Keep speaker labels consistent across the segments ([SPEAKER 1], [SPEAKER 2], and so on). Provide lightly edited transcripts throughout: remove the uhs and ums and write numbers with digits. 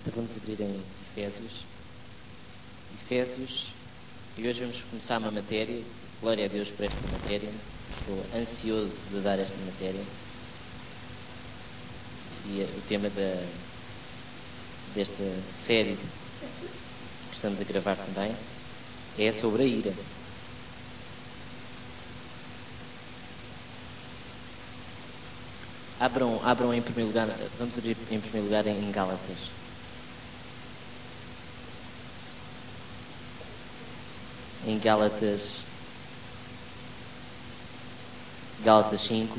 [SPEAKER 1] Então vamos abrir em Efésios, e hoje vamos começar uma matéria. Glória a Deus por esta matéria. Estou ansioso de dar esta matéria. E o tema desta série que estamos a gravar também é sobre a ira. Abram em primeiro lugar, vamos abrir em primeiro lugar em Gálatas. Em Gálatas 5.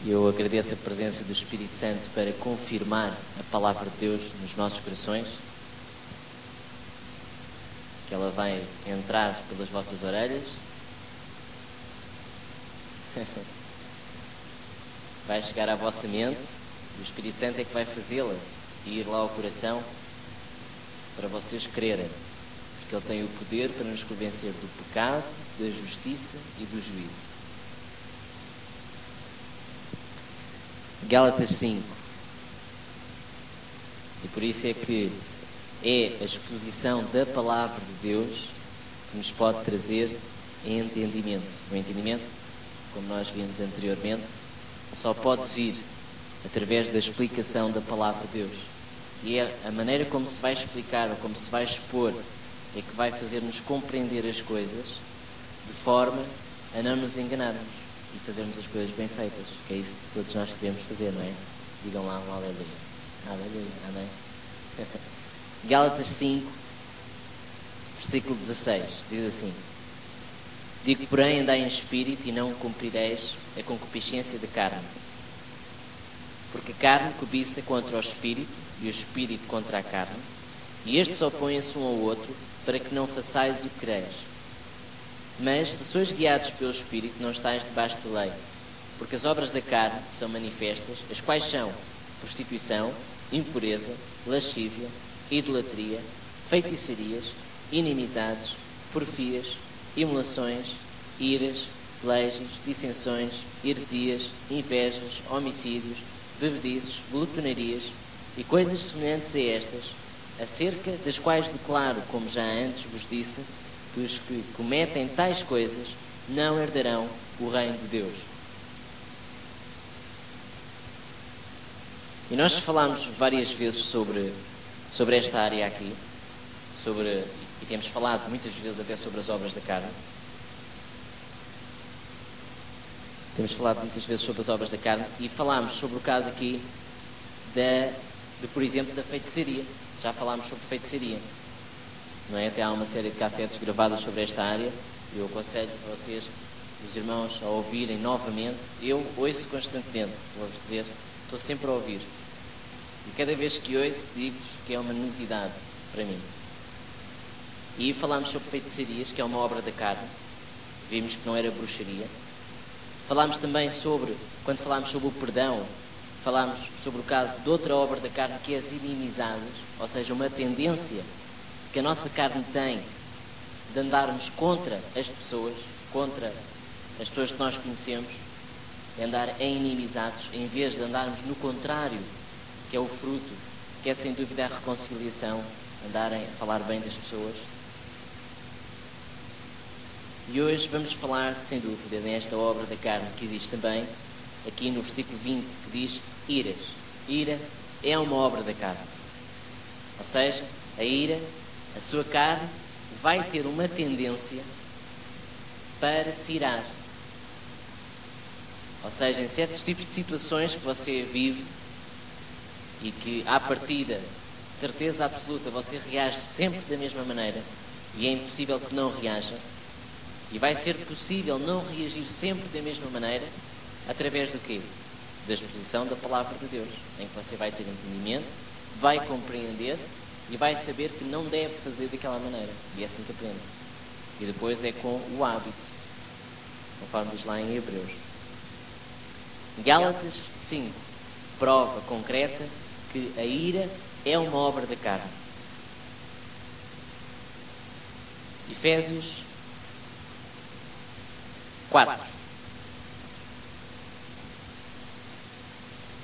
[SPEAKER 1] Eu agradeço a presença do Espírito Santo para confirmar a palavra de Deus nos nossos corações, que ela vai entrar pelas vossas orelhas, vai chegar à vossa mente, e o Espírito Santo é que vai fazê-la ir lá ao coração para vocês crerem, porque Ele tem o poder para nos convencer do pecado, da justiça e do juízo. Gálatas 5. E por isso é que é a exposição da palavra de Deus que nos pode trazer entendimento. O entendimento, como nós vimos anteriormente, só pode vir através da explicação da palavra de Deus. E é a maneira como se vai explicar ou como se vai expor é que vai fazer-nos compreender as coisas de forma a não nos enganarmos e fazermos as coisas bem feitas, que é isso que todos nós queremos fazer, não é? Digam lá um aleluia. Aleluia, amém? Gálatas 5, versículo 16, diz assim: Digo, porém, andai em espírito e não cumprireis a concupiscência da carne. Porque a carne cobiça contra o espírito e o espírito contra a carne, e estes opõem-se um ao outro, para que não façais o que quereis. Mas, se sois guiados pelo Espírito, não estáis debaixo da lei. Porque as obras da carne são manifestas, as quais são prostituição, impureza, lascívia, idolatria, feitiçarias, inimizades, porfias, emulações, iras, pelejas, dissensões, heresias, invejas, homicídios, bebedices, glutonarias e coisas semelhantes a estas, acerca das quais declaro, como já antes vos disse, que os que cometem tais coisas não herdarão o reino de Deus. E nós falámos várias vezes sobre esta área aqui, e temos falado muitas vezes até sobre as obras da carne. Temos falado muitas vezes sobre as obras da carne e falámos sobre o caso aqui por exemplo, da feitiçaria. Já falámos sobre feitiçaria. Não é? Até há uma série de cassetes gravadas sobre esta área. Eu aconselho vocês, os irmãos, a ouvirem novamente. Eu ouço constantemente, vou-vos dizer, estou sempre a ouvir. E cada vez que ouço, digo-vos que é uma novidade para mim. E falámos sobre feitiçarias, que é uma obra da carne. Vimos que não era bruxaria. Falámos também quando falámos sobre o perdão, falámos sobre o caso de outra obra da carne, que é as inimizades, ou seja, uma tendência que a nossa carne tem de andarmos contra as pessoas, contra as pessoas que nós conhecemos, de andar em inimizades, em vez de andarmos no contrário, que é o fruto, que é sem dúvida a reconciliação, andarem a falar bem das pessoas. E hoje vamos falar, sem dúvida, nesta obra da carne que existe também, aqui no versículo 20, que diz iras. Ira é uma obra da carne. Ou seja, a ira, a sua carne, vai ter uma tendência para se irar. Ou seja, em certos tipos de situações que você vive e que, à partida, de certeza absoluta, você reage sempre da mesma maneira e é impossível que não reaja. E vai ser possível não reagir sempre da mesma maneira através do quê? Da exposição da palavra de Deus, em que você vai ter entendimento, vai compreender e vai saber que não deve fazer daquela maneira. E é assim que aprende. E depois é com o hábito, conforme diz lá em Hebreus. Gálatas 5. Prova concreta que a ira é uma obra da carne. Efésios 4.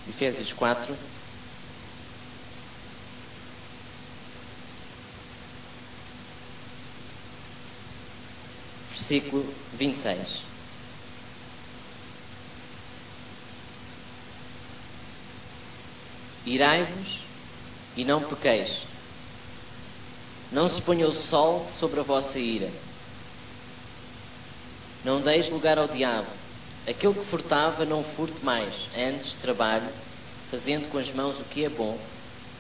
[SPEAKER 1] Efésios 4. Versículo 26. Irai-vos e não pequeis. Não se ponha o sol sobre a vossa ira. Não deis lugar ao diabo. Aquele que furtava, não furte mais. Antes, trabalhe, fazendo com as mãos o que é bom,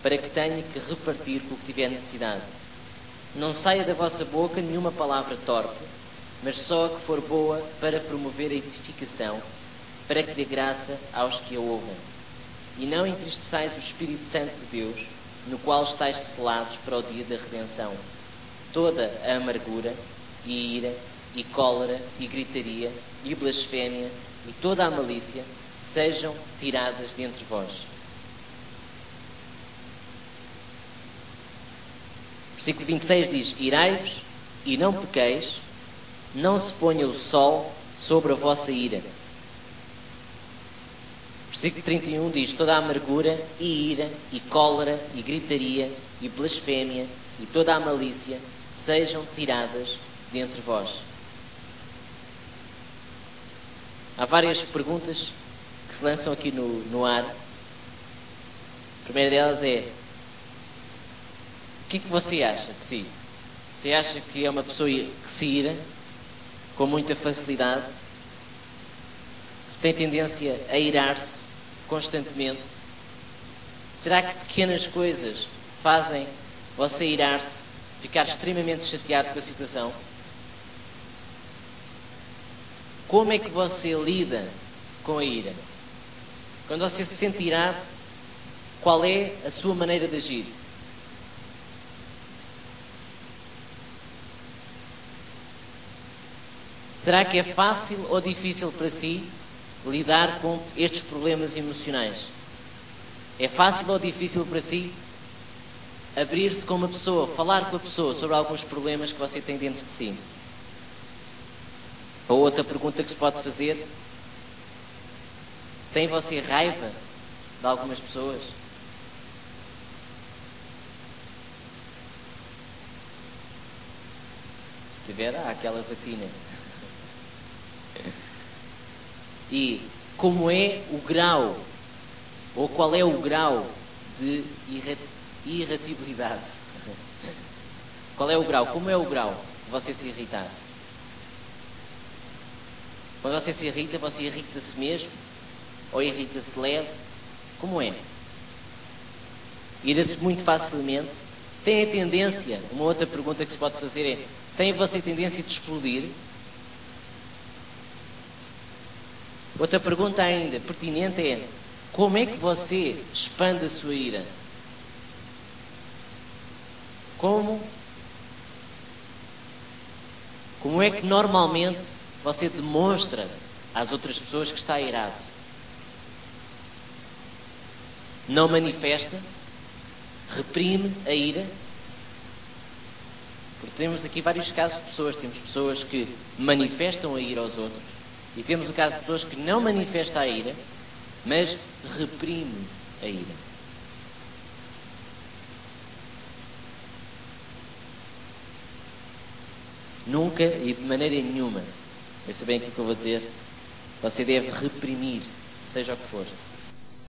[SPEAKER 1] para que tenha que repartir com o que tiver necessidade. Não saia da vossa boca nenhuma palavra torpe, mas só a que for boa para promover a edificação, para que dê graça aos que a ouvem. E não entristeçais o Espírito Santo de Deus, no qual estáis selados para o dia da redenção. Toda a amargura, e ira, e cólera, e gritaria, e blasfémia, e toda a malícia, sejam tiradas de entre vós. Versículo 26 diz: Irai-vos e não pequeis, não se ponha o sol sobre a vossa ira. Versículo 31 diz: toda a amargura, e ira, e cólera, e gritaria, e blasfémia, e toda a malícia, sejam tiradas de entre vós. Há várias perguntas que se lançam aqui no ar. A primeira delas é: o que é que você acha de si? Você acha que é uma pessoa que se ira com muita facilidade? Se tem tendência a irar-se constantemente? Será que pequenas coisas fazem você irar-se, ficar extremamente chateado com a situação? Como é que você lida com a ira? Quando você se sente irado, qual é a sua maneira de agir? Será que é fácil ou difícil para si lidar com estes problemas emocionais? É fácil ou difícil para si abrir-se com uma pessoa, falar com a pessoa sobre alguns problemas que você tem dentro de si? Ou outra pergunta que se pode fazer: tem você raiva de algumas pessoas? Se tiver, há aquela vacina. E como é o grau, ou qual é o grau de irritabilidade? Qual é o grau? Como é o grau de você se irritar? Quando você se irrita, você irrita-se mesmo? Ou irrita-se leve? Como é? Ira-se muito facilmente? Tem a tendência, uma outra pergunta que se pode fazer é: tem você tendência de explodir? Outra pergunta ainda pertinente é: como é que você expande a sua ira? Como é que normalmente você demonstra às outras pessoas que está irado? Não manifesta? Reprime a ira? Porque temos aqui vários casos de pessoas. Temos pessoas que manifestam a ira aos outros, e temos o caso de pessoas que não manifestam a ira, mas reprime a ira. Nunca e de maneira nenhuma, ouça bem aquilo que eu vou dizer, você deve reprimir, seja o que for.